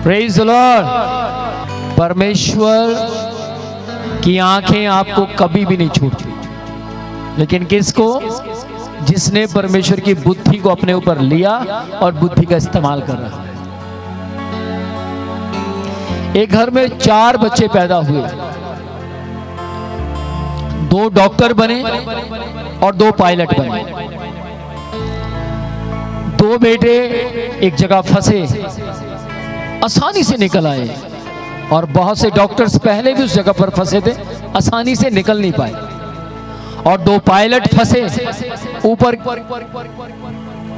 Praise the Lord. परमेश्वर की आंखें आपको कभी भी नहीं छूटती, लेकिन किसको? जिसने परमेश्वर की बुद्धि को अपने ऊपर लिया और बुद्धि का इस्तेमाल कर रहा है। एक घर में 4 बच्चे पैदा हुए, 2 डॉक्टर बने और 2 पायलट बने। 2 बेटे एक जगह फंसे, आसानी से निकल आए, और बहुत से डॉक्टर्स पहले भी उस जगह पर फंसे थे, आसानी से निकल नहीं पाए। और 2 पायलट फंसे, ऊपर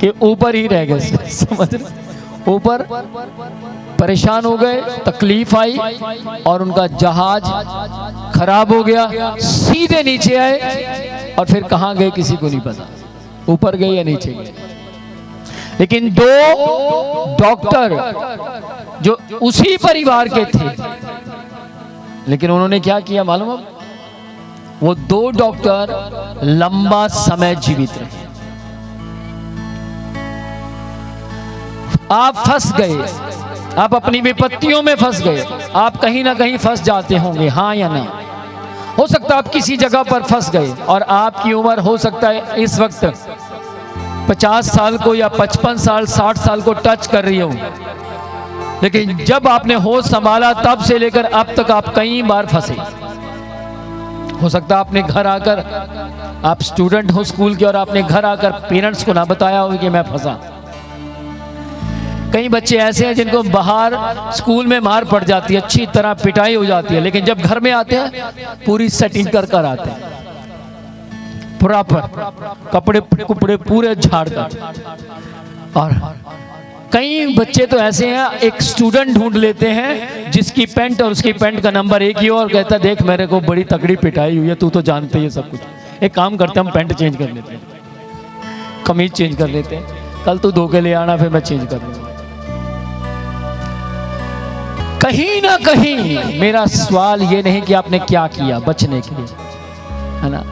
के ऊपर ही रह गए, समझ रहे? ऊपर परेशान हो गए, तकलीफ आई और उनका जहाज खराब हो गया, सीधे नीचे आए और फिर कहां गए किसी को नहीं पता, ऊपर गए या नीचे गए। लेकिन 2 डॉक्टर जो उसी परिवार के थे, लेकिन उन्होंने क्या किया मालूम है? वो 2 डॉक्टर लंबा समय जीवित रहे। आप फंस गए, आप अपनी विपत्तियों में फंस गए। आप कहीं ना कहीं फंस जाते होंगे, हाँ या ना? हो सकता है आप किसी जगह पर फंस गए और आपकी उम्र हो सकता है इस वक्त 50 साल को या 55 साल 60 साल को टच कर रही हो, लेकिन जब आपने होश संभाला तब से लेकर अब तक आप कई बार फंसे। हो सकता है आपने घर आकर, आप स्टूडेंट हो स्कूल के, और आपने घर आकर पेरेंट्स को ना बताया हो कि मैं फंसा। कई बच्चे ऐसे हैं जिनको बाहर स्कूल में मार पड़ जाती है, अच्छी तरह पिटाई हो जाती है, लेकिन जब घर में आते हैं पूरी सेटिंग कर कर आते हैं, प्रॉपर कपड़े कुपड़े पूरे झाड़ कर। और कई बच्चे तो ऐसे हैं, एक स्टूडेंट ढूंढ लेते हैं जिसकी पैंट और उसकी पैंट का नंबर एक ही हो, और कहता है देख मेरे को बड़ी तगड़ी पिटाई हुई है, तू तो जानते ही सब कुछ। एक काम करते हैं, हम पैंट चेंज कर लेते हैं, कमीज चेंज कर लेते हैं, कल तू धो के ले आना, फिर मैं चेंज कर लूंगा। कहीं ना कहीं मेरा सवाल ये नहीं कि आपने क्या किया बचने के लिए, है ना,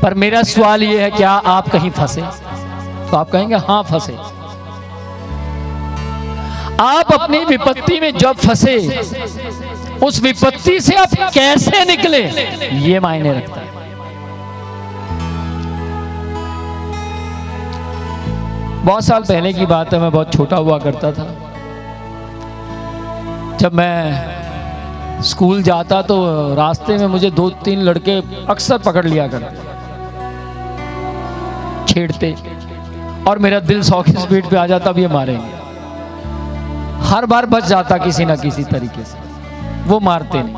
पर मेरा सवाल ये है, क्या आप कहीं फंसे? तो आप कहेंगे हाँ फंसे। आप अपनी विपत्ति में जब फंसे, उस विपत्ति से आप कैसे निकले, ये मायने रखता है। बहुत साल पहले की बात है, मैं बहुत छोटा हुआ करता था। जब मैं स्कूल जाता तो रास्ते में मुझे 2-3 लड़के अक्सर पकड़ लिया करते, छेड़ते, और मेरा दिल 100 की स्पीड पे आ जाता, अब ये मारेंगे। हर बार बच जाता किसी ना किसी तरीके से, वो मारते नहीं।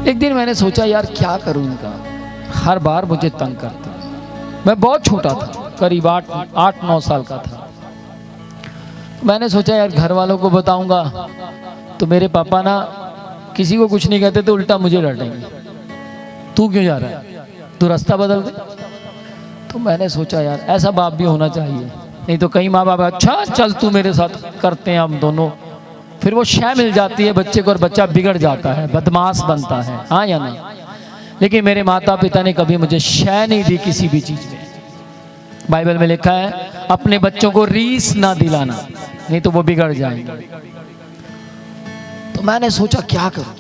एक दिन मैंने सोचा यार क्या करूं इनका, हर बार मुझे तंग करते। मैं बहुत छोटा था, करीब 8-9 साल का था। मैंने सोचा यार घर वालों को बताऊंगा तो मेरे पापा ना किसी को कुछ नहीं कहते, तो उल्टा मुझे डांटेंगे, तू क्यों जा रहा है, तू रास्ता बदल दे। तो मैंने सोचा यार ऐसा बाप भी होना चाहिए, नहीं तो कई माँ बाप अच्छा चल तू मेरे साथ करते हैं हम दोनों, फिर वो शय मिल जाती है बच्चे को और बच्चा बिगड़ जाता है, बदमाश बनता है, हाँ या नहीं? लेकिन मेरे माता पिता ने कभी मुझे शय नहीं दी किसी भी चीज में। बाइबल में लिखा है अपने बच्चों को रीस ना दिलाना, नहीं तो वो बिगड़ जाएंगे। तो मैंने सोचा क्या करूं।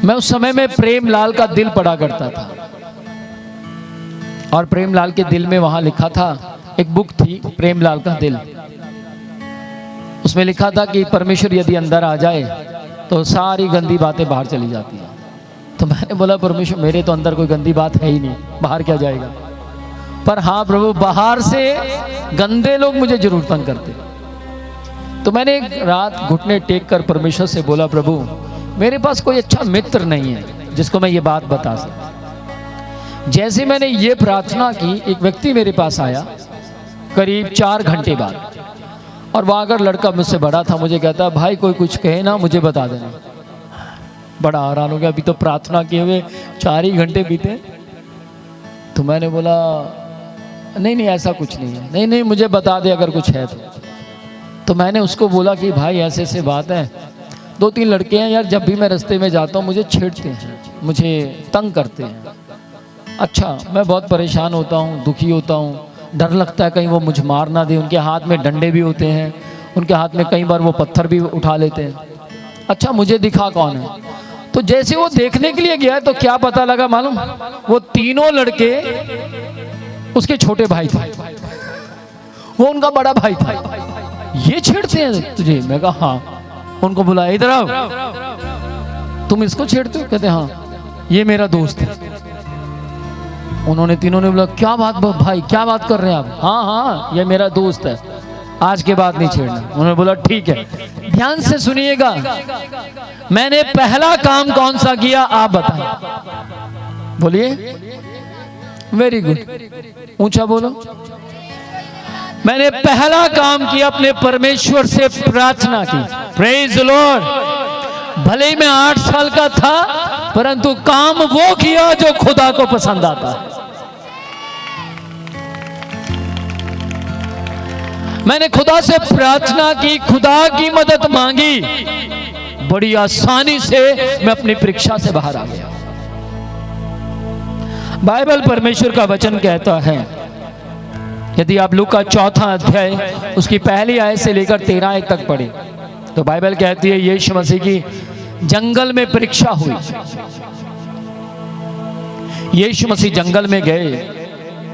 मैं उस समय में प्रेमलाल का दिल पढ़ा करता था, और प्रेमलाल के दिल में वहां लिखा था, एक बुक थी प्रेमलाल का दिल, उसमें लिखा था कि परमेश्वर यदि अंदर आ जाए तो सारी गंदी बातें बाहर चली जाती हैं। तो मैंने बोला परमेश्वर मेरे तो अंदर कोई गंदी बात है ही नहीं, बाहर क्या जाएगा? पर हाँ प्रभु, बाहर से गंदे लोग मुझे जरूर तंग करते। तो मैंने एक रात घुटने टेक कर परमेश्वर से बोला, प्रभु मेरे पास कोई अच्छा मित्र नहीं है जिसको मैं ये बात बता सकूं। जैसे मैंने ये प्रार्थना की, एक व्यक्ति मेरे पास आया करीब 4 घंटे बाद, और वहां अगर लड़का मुझसे बड़ा था, मुझे कहता भाई कोई कुछ कहे ना मुझे बता देना। बड़ा हैरान हो गया, अभी तो प्रार्थना किए हुए 4 ही घंटे बीते। तो मैंने बोला नहीं नहीं ऐसा कुछ नहीं है, नहीं नहीं मुझे बता दे अगर कुछ है तो मैंने उसको बोला कि भाई ऐसे ऐसे बात है, 2-3 लड़के हैं यार, जब भी मैं रास्ते में जाता हूँ मुझे छेड़ते हैं, मुझे तंग करते हैं। अच्छा मैं बहुत परेशान होता हूँ, दुखी होता हूँ, डर लगता है कहीं वो मुझे मार ना दे। उनके हाथ में डंडे भी होते हैं, उनके हाथ में कई बार वो पत्थर भी उठा लेते हैं। अच्छा मुझे दिखा कौन है, तो जैसे वो देखने के लिए गया तो क्या पता लगा मालूम, वो तीनों लड़के उसके छोटे भाई थे, वो उनका बड़ा भाई था। ये छेड़ते हैं तुझे? मैं कहा हाँ। उनको बुलाया, इधर आओ, तुम इसको छेड़ते हो? कहते हाँ ये मेरा दोस्त है। उन्होंने तीनों ने बोला क्या बात भाई, क्या बात कर रहे हैं आप? हाँ हाँ ये मेरा दोस्त है, आज के बाद नहीं छेड़ना। उन्होंने बोला ठीक है। ध्यान से सुनिएगा, मैंने पहला काम कौन सा किया आप बताएं, बोलिए। वेरी गुड, ऊंचा बोलो। मैंने पहला काम किया, अपने परमेश्वर से प्रार्थना की। Praise the Lord. भले ही मैं 8 साल का था, परंतु काम वो किया जो खुदा को पसंद आता है। मैंने खुदा से प्रार्थना की, खुदा की मदद मांगी, बड़ी आसानी से मैं अपनी परीक्षा से बाहर आ गया। बाइबल परमेश्वर का वचन कहता है, यदि आप लूका 4 अध्याय उसकी पहली आयत से लेकर 13 आयत तक पढ़े तो बाइबल कहती है यीशु मसीह की जंगल में परीक्षा हुई। यीशु मसीह जंगल में गए,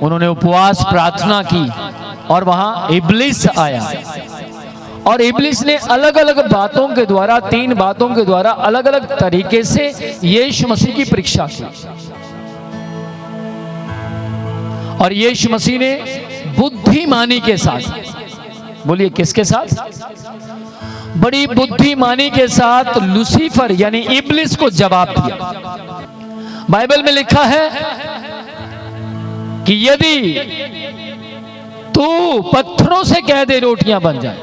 उन्होंने उपवास प्रार्थना की और वहां इब्लिस आया और इब्लिस ने अलग अलग बातों के द्वारा, 3 बातों के द्वारा अलग अलग तरीके से यीशु मसीह की परीक्षा की। और यीशु मसीह ने बुद्धिमानी के साथ, बोलिए किसके साथ? बड़ी बुद्धिमानी के साथ लूसीफर यानी इब्लिस को जवाब दिया। बाइबल में लिखा है कि यदि तू पत्थरों से कह दे रोटियां बन जाए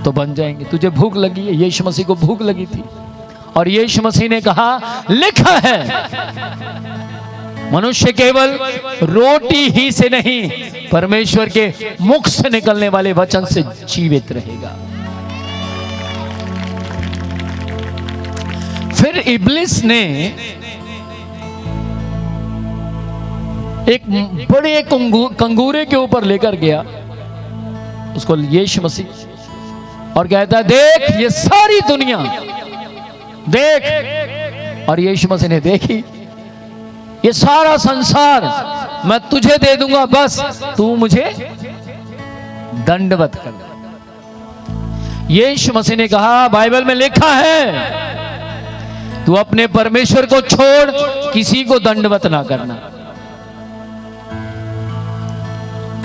तो बन जाएंगे। तुझे भूख लगी है, यीशु मसीह को भूख लगी थी और यीशु मसीह ने कहा लिखा है मनुष्य केवल रोटी ही से नहीं परमेश्वर के मुख से निकलने वाले वचन से जीवित रहेगा। फिर इब्लिस ने एक बड़े कंगूरे के ऊपर लेकर गया उसको यीशु मसीह और कहता है देख ये सारी दुनिया देख। और यीशु मसीह ने देखी, ये सारा संसार मैं तुझे दे दूंगा, बस तू मुझे दंडवत कर। यीशु मसीह ने कहा बाइबल में लिखा है तू अपने परमेश्वर को छोड़ किसी को दंडवत ना करना।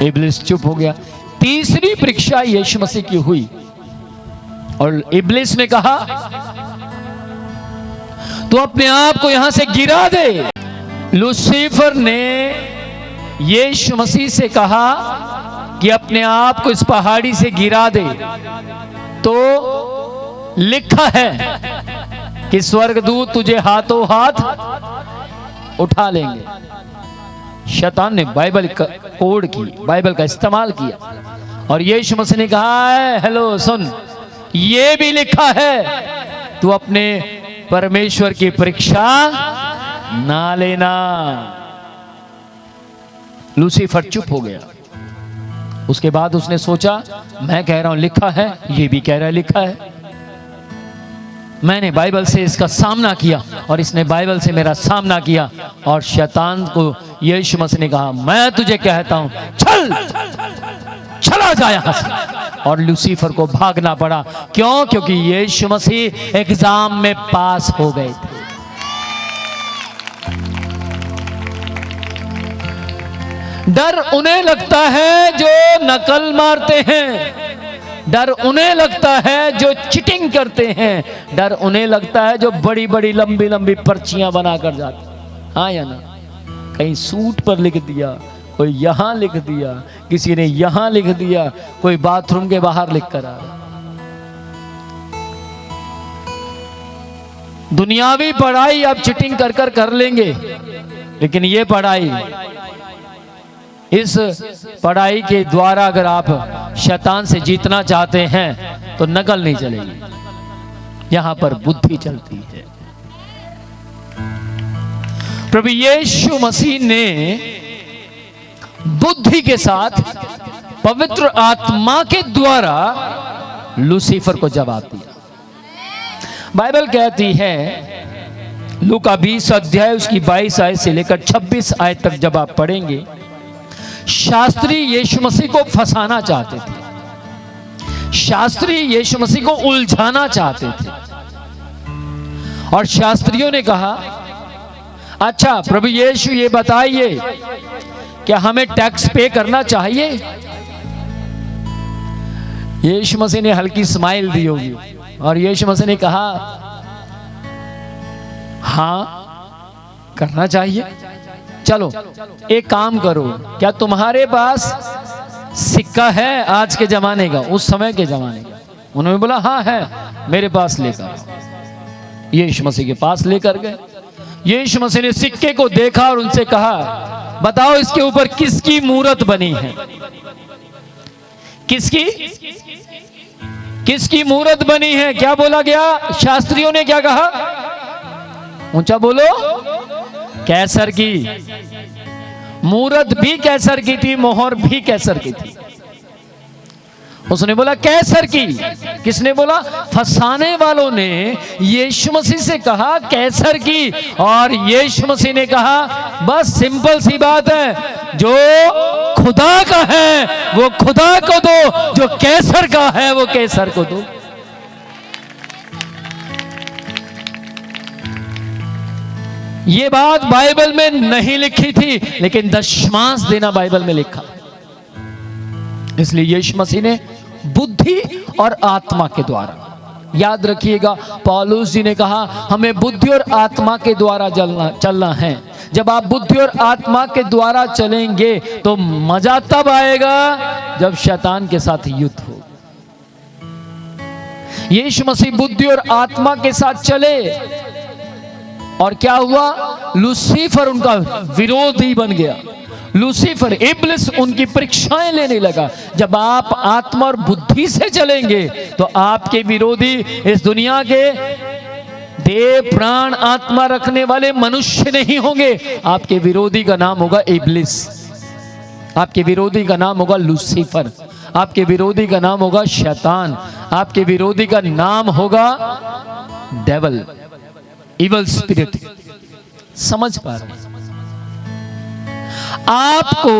इब्लिस चुप हो गया। तीसरी परीक्षा यीशु मसीह की हुई और इब्लिस ने कहा तू अपने आप को यहां से गिरा दे। लूसीफर ने यीशु मसीह से कहा कि अपने आप को इस पहाड़ी से गिरा दे, तो लिखा है कि स्वर्गदूत तुझे हाथों हाथ उठा लेंगे। शैतान ने बाइबल का कोड की, बाइबल का इस्तेमाल किया और यीशु मसीह ने कहा है हेलो सुन, ये भी लिखा है तू अपने परमेश्वर की परीक्षा ना लेना। लूसीफर चुप हो गया। उसके बाद उसने सोचा मैं कह रहा हूं लिखा है, ये भी कह रहा है लिखा है। मैंने बाइबल से इसका सामना किया और इसने बाइबल से मेरा सामना किया और शैतान को यीशु मसीह ने कहा मैं तुझे कहता हूं चल चला जा यहां से। और लूसीफर को भागना पड़ा। क्यों? क्योंकि यीशु मसीह एग्जाम में पास हो गए थे। डर उन्हें लगता है जो नकल मारते हैं, डर उन्हें लगता है जो चीटिंग करते हैं, डर उन्हें लगता है जो बड़ी बड़ी लंबी लंबी पर्चियां बनाकर जाते। हाँ या ना? कहीं सूट पर लिख दिया, कोई यहां लिख दिया, किसी ने यहां लिख दिया, कोई बाथरूम के बाहर लिख कर आ रहा। दुनियावी पढ़ाई आप चीटिंग कर लेंगे, लेकिन ये पढ़ाई, इस पढ़ाई के द्वारा अगर आप शैतान से जीतना चाहते हैं तो नकल नहीं चलेगी, यहां पर बुद्धि चलती है। प्रभु यीशु मसीह ने बुद्धि के साथ पवित्र आत्मा के द्वारा लूसीफर को जवाब दिया। बाइबल कहती है लूका 20 अध्याय उसकी 22 आयत से लेकर 26 आयत तक जब आप पढ़ेंगे, शास्त्री यीशु मसीह को फंसाना चाहते थे, शास्त्री यीशु मसीह को उलझाना चाहते थे। और शास्त्रियों ने कहा, अच्छा प्रभु यीशु ये बताइए क्या हमें टैक्स पे करना चाहिए? यीशु मसीह ने हल्की स्माइल दी होगी और यीशु मसीह ने कहा, हां करना चाहिए। चलो एक काम करो, क्या तुम्हारे पास सिक्का है आज के जमाने का, उस समय के जमाने का? उन्होंने बोला हाँ है, मेरे पास लेकर। यीशु मसीह के पास लेकर गए। यीशु मसीह ने सिक्के को देखा और उनसे कहा, बताओ इसके ऊपर किसकी मूरत बनी है? किसकी मूरत बनी है? क्या बोला गया? शास्त्रियों ने क्या कहा? ऊंचा बोलो। कैसर की। मूरत भी कैसर की थी, मोहर भी कैसर की थी। उसने बोला कैसर की। किसने बोला? फंसाने वालों ने यीशु मसीह से कहा कैसर की, और यीशु मसीह ने कहा बस सिंपल सी बात है, जो खुदा का है वो खुदा को दो, जो कैसर का है वो कैसर को दो। ये बात बाइबल में नहीं लिखी थी, लेकिन दशमांश देना बाइबल में लिखा। इसलिए यीशु मसीह ने बुद्धि और आत्मा के द्वारा, याद रखिएगा पौलुस जी ने कहा हमें बुद्धि और आत्मा के द्वारा चलना है। जब आप बुद्धि और आत्मा के द्वारा चलेंगे तो मजा तब आएगा जब शैतान के साथ युद्ध हो। यीशु मसीह बुद्धि और आत्मा के साथ चले और क्या हुआ? लूसीफर उनका विरोधी बन गया। लूसीफर इब्लिस उनकी परीक्षाएं लेने लगा। जब आप आत्मा और बुद्धि से चलेंगे तो आपके विरोधी इस दुनिया के देह प्राण आत्मा रखने वाले मनुष्य नहीं होंगे। आपके विरोधी का नाम होगा इब्लिस, आपके विरोधी का नाम होगा लूसीफर, आपके विरोधी का नाम होगा शैतान, आपके विरोधी का नाम होगा डेविल, इवल स्पिरिट। समझ पा रहे? आपको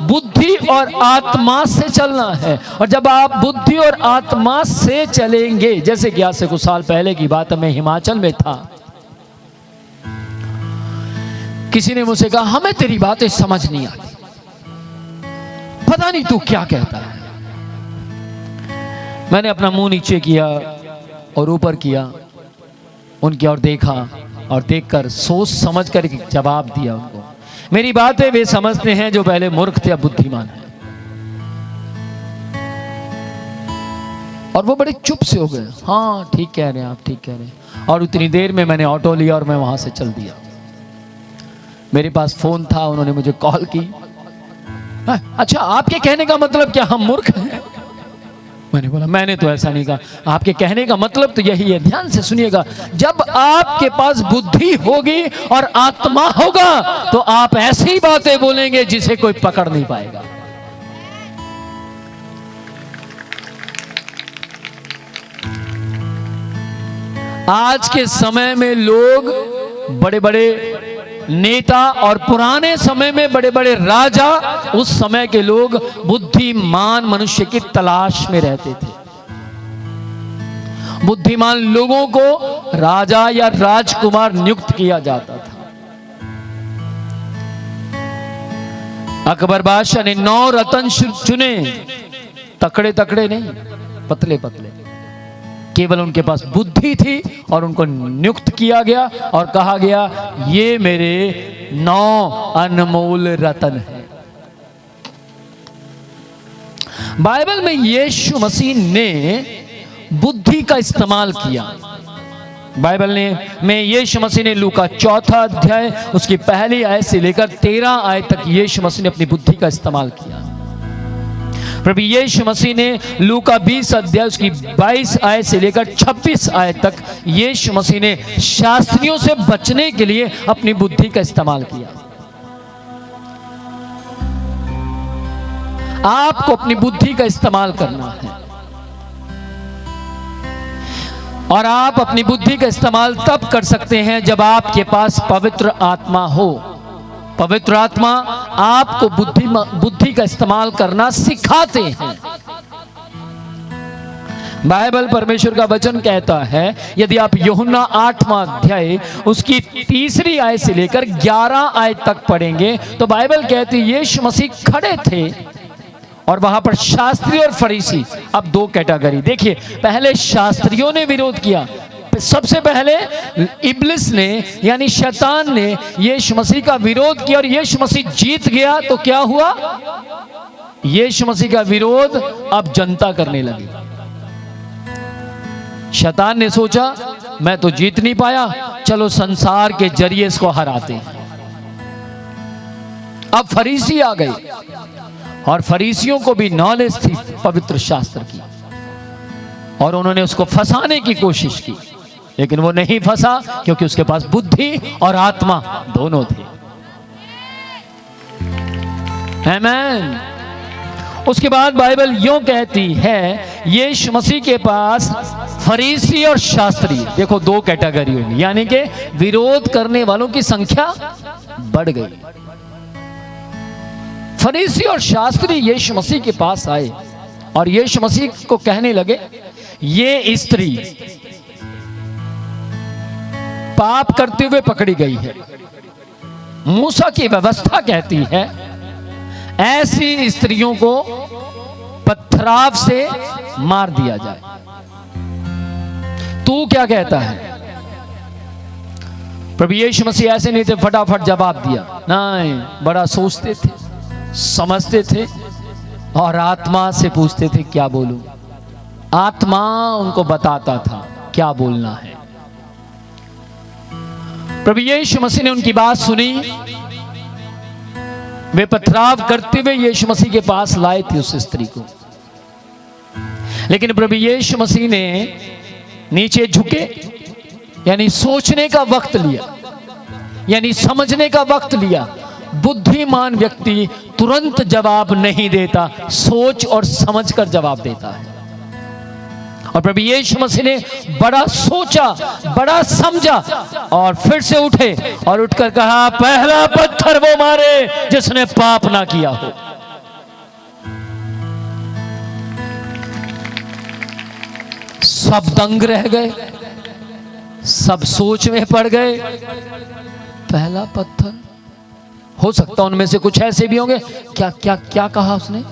बुद्धि और आत्मा से चलना है, और जब आप बुद्धि और आत्मा से चलेंगे, जैसे कि आज से कुछ साल पहले की बात है, मैं हिमाचल में था, किसी ने मुझसे कहा हमें तेरी बातें समझ नहीं आती, पता नहीं तू क्या कहता है। मैंने अपना मुंह नीचे किया और ऊपर किया, उनकी ओर देखा और देखकर सोच समझ कर जवाब दिया उनको। मेरी बातें वे समझते हैं जो पहले मूर्ख थे अब बुद्धिमान हैं। और वो बड़े चुप से हो गए। हाँ ठीक कह रहे हैं आप, ठीक कह रहे हैं। और उतनी देर में मैंने ऑटो लिया और मैं वहां से चल दिया। मेरे पास फोन था, उन्होंने मुझे कॉल की। अच्छा आपके कहने का मतलब क्या हम मूर्ख हैं? मैंने बोला मैंने तो ऐसा नहीं कहा। आपके कहने का मतलब तो यही है, ध्यान से सुनिएगा, जब आपके पास बुद्धि होगी और आत्मा होगा तो आप ऐसी बातें बोलेंगे जिसे कोई पकड़ नहीं पाएगा। आज के समय में लोग बड़े बड़े नेता और पुराने समय में बड़े बड़े राजा, उस समय के लोग बुद्धिमान मनुष्य की तलाश में रहते थे। बुद्धिमान लोगों को राजा या राजकुमार नियुक्त किया जाता था। अकबर बादशाह ने 9 रत्न चुने, तकड़े तकड़े नहीं, पतले पतले। केवल उनके पास बुद्धि थी और उनको नियुक्त किया गया और कहा गया ये मेरे 9 अनमोल रत्न हैं। बाइबल में यीशु मसीह ने बुद्धि का इस्तेमाल किया। बाइबल में यीशु मसीह ने लूका 4 अध्याय उसकी पहली आयत से लेकर 13 आयत तक यीशु मसीह ने अपनी बुद्धि का इस्तेमाल किया। प्रभु यीशु मसीह ने लूका 20 अध्याय उसकी 22 आयत से लेकर 26 आयत तक यीशु मसीह ने शास्त्रियों से बचने के लिए अपनी बुद्धि का इस्तेमाल किया। आपको अपनी बुद्धि का इस्तेमाल करना है, और आप अपनी बुद्धि का इस्तेमाल तब कर सकते हैं जब आपके पास पवित्र आत्मा हो। पवित्र आत्मा आपको बुद्धि का इस्तेमाल करना सिखाते हैं। बाइबल परमेश्वर का वचन कहता है, यदि आप यूहन्ना 8वां अध्याय उसकी 3री आयत से लेकर 11 आयत तक पढ़ेंगे तो बाइबल कहती है यीशु मसीह खड़े थे और वहां पर शास्त्री और फरीसी, अब 2 कैटेगरी। देखिए, पहले शास्त्रियों ने विरोध किया। सबसे पहले इब्लिस ने यानी शैतान ने यीशु मसीह का विरोध किया और यीशु मसीह जीत गया। तो क्या हुआ? यीशु मसीह का विरोध अब जनता करने लगी। शैतान ने सोचा मैं तो जीत नहीं पाया, चलो संसार के जरिए इसको हराते हैं। अब फरीसी आ गए और फरीसियों को भी नॉलेज थी पवित्र शास्त्र की, और उन्होंने उसको फंसाने की कोशिश की, लेकिन वो नहीं फंसा क्योंकि उसके पास बुद्धि और आत्मा दोनों थे। आमीन। उसके बाद बाइबल यूं कहती है यीशु मसीह के पास फरीसी और शास्त्री, देखो 2 कैटेगरी हुई, यानी कि विरोध करने वालों की संख्या बढ़ गई। फरीसी और शास्त्री यीशु मसीह के पास आए और यीशु मसीह को कहने लगे, ये स्त्री पाप करते हुए पकड़ी गई है। मूसा की व्यवस्था कहती है ऐसी स्त्रियों को पत्थराव से मार दिया जाए। तू क्या कहता है? प्रभु यीशु मसीह ऐसे नहीं थे फटाफट जवाब दिया, नहीं, बड़ा सोचते थे, समझते थे और आत्मा से पूछते थे क्या बोलूं। आत्मा उनको बताता था क्या बोलना है। प्रभु यीशु मसीह ने उनकी बात सुनी। वे पथराव करते हुए यीशु मसीह के पास लाए थे उस स्त्री को, लेकिन प्रभु यीशु मसीह ने नीचे झुके, यानी सोचने का वक्त लिया, यानी समझने का वक्त लिया। बुद्धिमान व्यक्ति तुरंत जवाब नहीं देता, सोच और समझकर जवाब देता है। और प्रभु यीशु मसीह ने बड़ा सोचा, बड़ा समझा और फिर से उठे और उठकर कहा, पहला पत्थर वो मारे जिसने पाप ना किया हो। सब दंग रह गए, सब सोच में पड़ गए। पहला पत्थर, हो सकता उनमें से कुछ ऐसे भी होंगे, क्या क्या क्या कहा उसने?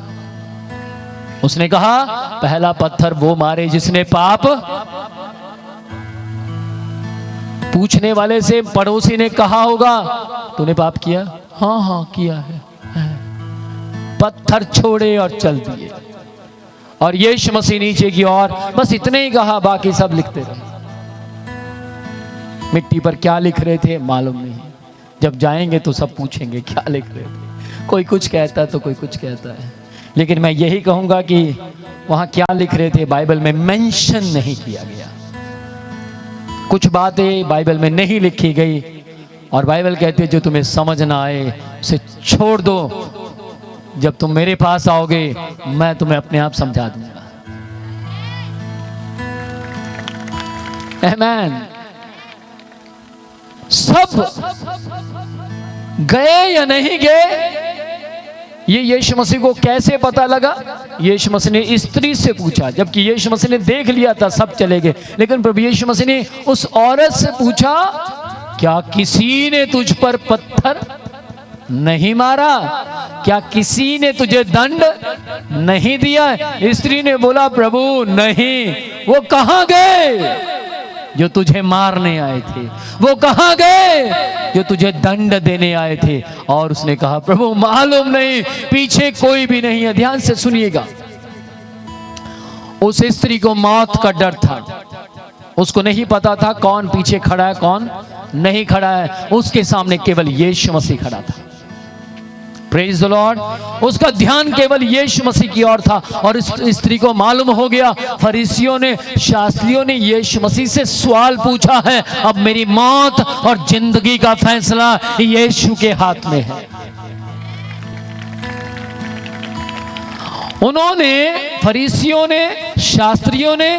उसने कहा पहला पत्थर वो मारे जिसने पाप। पूछने वाले से पड़ोसी ने कहा होगा, तूने पाप किया? हाँ हाँ किया है। पत्थर छोड़े और चल दिए। और यीशु मसीह नीचे की ओर बस इतने ही कहा, बाकी सब लिखते रहे। मिट्टी पर क्या लिख रहे थे मालूम नहीं, जब जाएंगे तो सब पूछेंगे क्या लिख रहे थे। कोई कुछ कहता है तो कोई कुछ कहता है, लेकिन मैं यही कहूंगा कि वहां क्या लिख रहे थे बाइबल में मेंशन नहीं किया गया। कुछ बातें बाइबल में नहीं लिखी गई और बाइबल कहती है जो तुम्हें समझ ना आए उसे छोड़ दो, जब तुम मेरे पास आओगे मैं तुम्हें अपने आप समझा दूंगा। आमीन। सब गए या नहीं गए ये यीशु मसीह को कैसे पता लगा? यीशु मसीह ने स्त्री से पूछा, जबकि यीशु मसीह ने देख लिया था सब चले गए, लेकिन प्रभु यीशु मसीह ने उस औरत से पूछा, क्या किसी ने तुझ पर पत्थर नहीं मारा? क्या किसी ने तुझे दंड नहीं दिया? स्त्री ने बोला, प्रभु नहीं। वो कहां गए जो तुझे मारने आए थे? वो कहां गए जो तुझे दंड देने आए थे? और उसने कहा, प्रभु मालूम नहीं, पीछे कोई भी नहीं है। ध्यान से सुनिएगा, उस स्त्री को मौत का डर था। उसको नहीं पता था कौन पीछे खड़ा है कौन नहीं खड़ा है। उसके सामने केवल यीशु मसीह खड़ा था। Praise the Lord. उसका ध्यान केवल यीशु मसीह की ओर था। और इस स्त्री को मालूम हो गया, फरीसियों ने, शास्त्रियों ने यीशु मसीह से सवाल पूछा है, अब मेरी मौत और जिंदगी का फैसला यीशु के हाथ में है। उन्होंने, फरीसियों ने, शास्त्रियों ने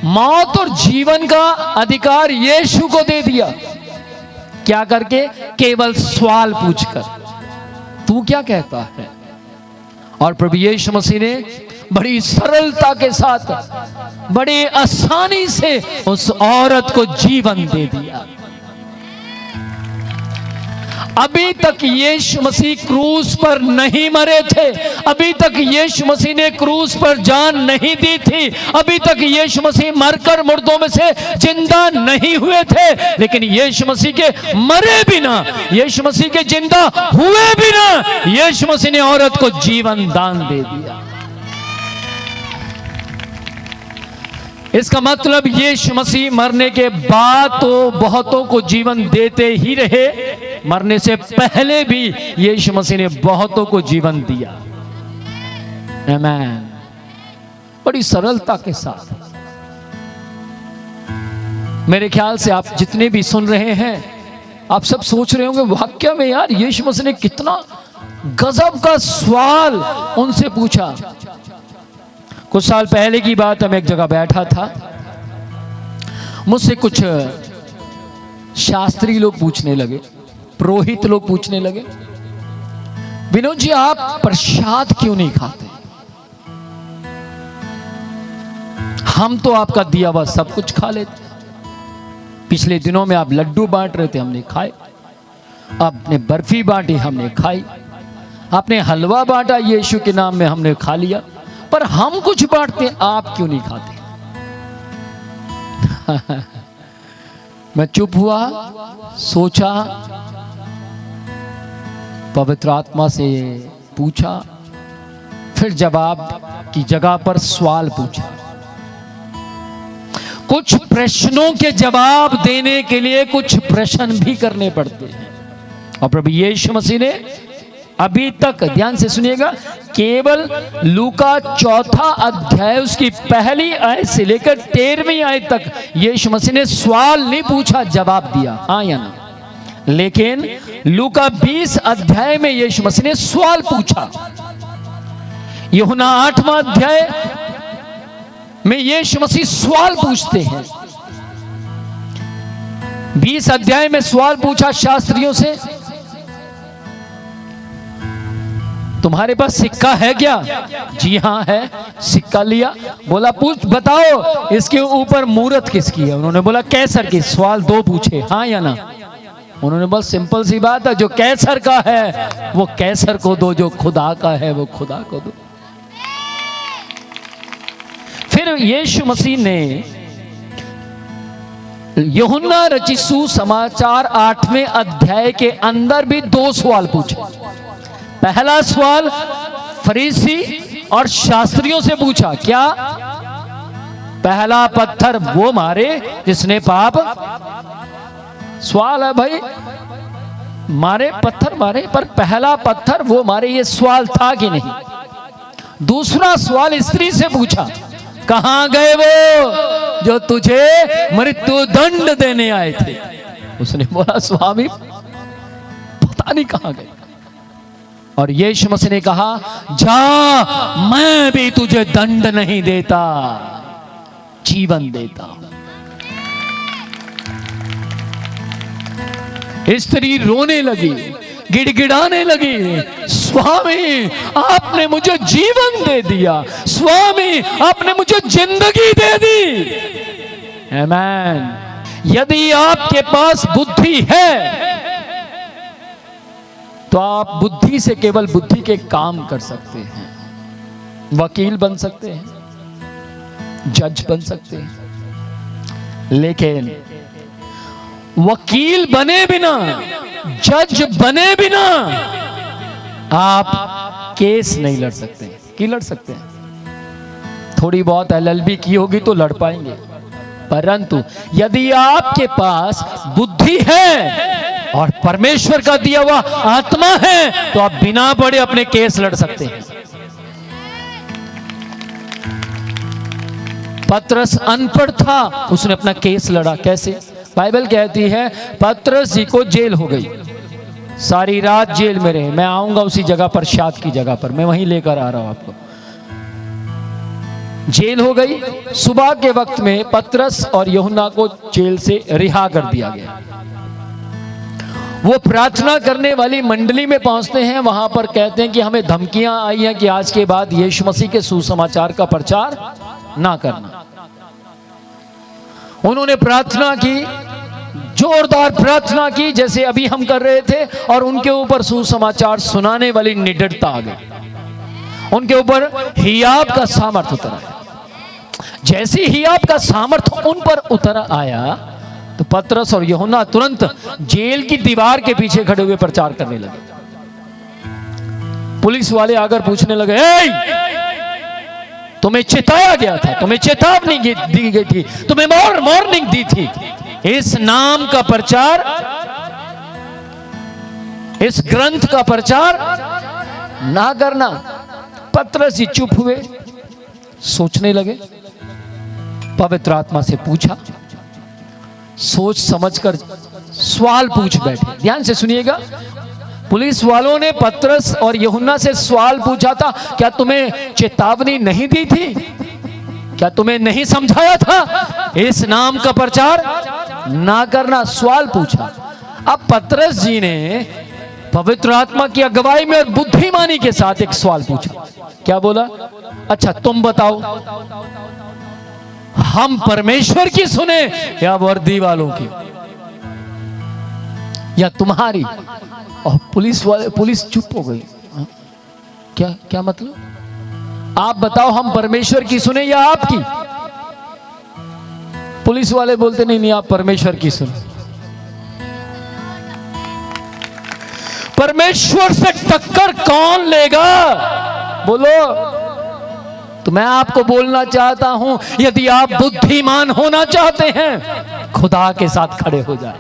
मौत और जीवन का अधिकार यीशु को दे दिया। क्या करके? केवल सवाल पूछकर, तू क्या कहता है? और प्रभु यीशु मसीह ने बड़ी सरलता के साथ, बड़ी आसानी से उस औरत को जीवन दे दिया। अभी तक यीशु मसीह क्रूस पर नहीं मरे थे, अभी तक यीशु मसीह ने क्रूस पर जान नहीं दी थी, अभी तक यीशु मसीह मरकर मुर्दों में से जिंदा नहीं हुए थे, लेकिन यीशु मसीह के मरे बिना, यीशु मसीह के जिंदा हुए बिना यीशु मसीह ने औरत को जीवन दान दे दिया। इसका मतलब यीशु मसीह मरने के बाद तो बहुतों को जीवन देते ही रहे, मरने से पहले भी यीशु मसीह ने बहुतों को जीवन दिया। आमीन। बड़ी सरलता के साथ। मेरे ख्याल से आप जितने भी सुन रहे हैं, आप सब सोच रहे होंगे वाकई में यार यीशु मसीह ने कितना गजब का सवाल उनसे पूछा। कुछ साल पहले की बात है, मैं एक जगह बैठा था, मुझसे कुछ शास्त्री लोग पूछने लगे, पुरोहित लोग पूछने लगे, विनोद जी आप प्रसाद क्यों नहीं खाते? हम तो आपका दिया हुआ सब कुछ खा लेते। पिछले दिनों में आप लड्डू बांट रहे थे, हमने खाए। आपने बर्फी बांटी, हमने खाई। आपने हलवा बांटा यीशु के नाम में, हमने खा लिया। पर हम कुछ बांटते, आप क्यों नहीं खाते? मैं चुप हुआ, सोचा, पवित्र आत्मा से पूछा, फिर जवाब की जगह पर सवाल पूछा। कुछ प्रश्नों के जवाब देने के लिए कुछ प्रश्न भी करने पड़ते हैं। और प्रभु यीशु मसीह ने अभी तक, ध्यान से सुनिएगा, केवल लूका 4 अध्याय उसकी पहली आयत से लेकर 13वीं आयत तक यीशु मसीह ने सवाल नहीं पूछा, जवाब दिया, हाँ या ना। लेकिन लूका 20 अध्याय में यीशु मसीह ने सवाल पूछा। यूहन्ना 8वां अध्याय में यीशु मसीह सवाल पूछते हैं। 20 अध्याय में सवाल पूछा शास्त्रियों से, तुम्हारे पास सिक्का है क्या? जी हाँ है। सिक्का लिया, बोला पूछ बताओ इसके ऊपर मूरत किसकी है? उन्होंने बोला कैसर की। सवाल 2 पूछे, हाँ या ना? उन्होंने बोला सिंपल सी बात है, जो कैसर का है वो कैसर को दो, जो खुदा का है वो खुदा को दो। फिर यीशु मसीह ने यूहन्ना रचित सुसमाचार 8वें अध्याय के अंदर भी 2 सवाल पूछे। पहला सवाल फरीसी और शास्त्रियों से पूछा, क्या पहला पत्थर वो मारे जिसने पाप? सवाल है भाई, मारे, पत्थर मारे, पर पहला पत्थर वो मारे, ये सवाल था कि नहीं? दूसरा सवाल स्त्री से पूछा, कहां गए वो जो तुझे मृत्यु दंड देने आए थे? उसने बोला स्वामी पता नहीं कहां गए। और यीशु मसीह ने कहा, जा, मैं भी तुझे दंड नहीं देता, जीवन देता हूं। स्त्री रोने लगी, गिड़गिड़ाने लगी, स्वामी आपने मुझे जीवन दे दिया, स्वामी आपने मुझे जिंदगी दे दी। आमीन। यदि आपके पास बुद्धि है तो आप बुद्धि से केवल बुद्धि के काम कर सकते हैं। वकील बन सकते हैं, जज बन सकते हैं, लेकिन वकील बने बिना, जज बने बिना आप केस नहीं लड़ सकते। की लड़ सकते हैं, थोड़ी बहुत LLB की होगी तो लड़ पाएंगे, परंतु यदि आपके पास बुद्धि है और परमेश्वर का दिया हुआ आत्मा है तो आप बिना पढ़े अपने केस लड़ सकते हैं। पतरस अनपढ़ था, उसने अपना केस लड़ा। कैसे? बाइबल कहती है पतरस जी को जेल हो गई, सारी रात जेल में रहे। मैं आऊंगा उसी जगह पर, शाद की जगह पर, मैं वहीं लेकर आ रहा हूं आपको। जेल हो गई। सुबह के वक्त में पतरस और यूहन्ना को जेल से रिहा कर दिया गया। वो प्रार्थना करने वाली मंडली में पहुंचते हैं। वहां पर कहते हैं कि हमें धमकियां आई हैं कि आज के बाद यीशु मसीह के सुसमाचार का प्रचार ना करना। उन्होंने प्रार्थना की, जोरदार प्रार्थना की, जैसे अभी हम कर रहे थे, और उनके ऊपर सुसमाचार सुनाने वाली निडरता आ गई। उनके ऊपर हियाब का सामर्थ उतर आया। जैसे हियाब का सामर्थ उन पर उतर आया तो पतरस और यूहन्ना तुरंत जेल की दीवार के पीछे खड़े हुए प्रचार करने लगे। पुलिस वाले आकर पूछने लगे, तुम्हें चिताया गया था, तुम्हें चेतावनी दी गई थी, तुम्हें वार्निंग दी थी, इस नाम का प्रचार, इस ग्रंथ का प्रचार ना करना। पतरस जी चुप हुए, सोचने लगे। पवित्र आत्मा से पूछा, सोच समझकर सवाल पूछ बैठे। ध्यान से सुनिएगा, पुलिस वालों ने पतरस और यूहन्ना से सवाल पूछा था, क्या तुम्हें चेतावनी नहीं दी थी? क्या तुम्हें नहीं समझाया था इस नाम का प्रचार ना करना? सवाल पूछा। अब पतरस जी ने पवित्र आत्मा की अगुवाई में और बुद्धिमानी के साथ एक सवाल पूछा। क्या बोला? अच्छा तुम बताओ, हम परमेश्वर की सुने या वर्दी वालों की, या तुम्हारी? और पुलिस चुप हो गई। क्या मतलब? आप बताओ, हम परमेश्वर की सुने या आपकी? पुलिस वाले बोलते नहीं, आप परमेश्वर की सुने। परमेश्वर से टक्कर कौन लेगा? बोलो। तो मैं आपको बोलना चाहता हूं, यदि आप बुद्धिमान होना चाहते हैं, खुदा के साथ खड़े हो जाए।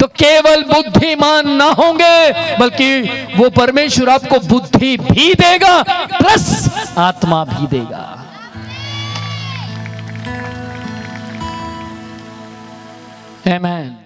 तो केवल बुद्धिमान ना होंगे, बल्कि वो परमेश्वर आपको बुद्धि भी देगा प्लस आत्मा भी देगा। आमीन।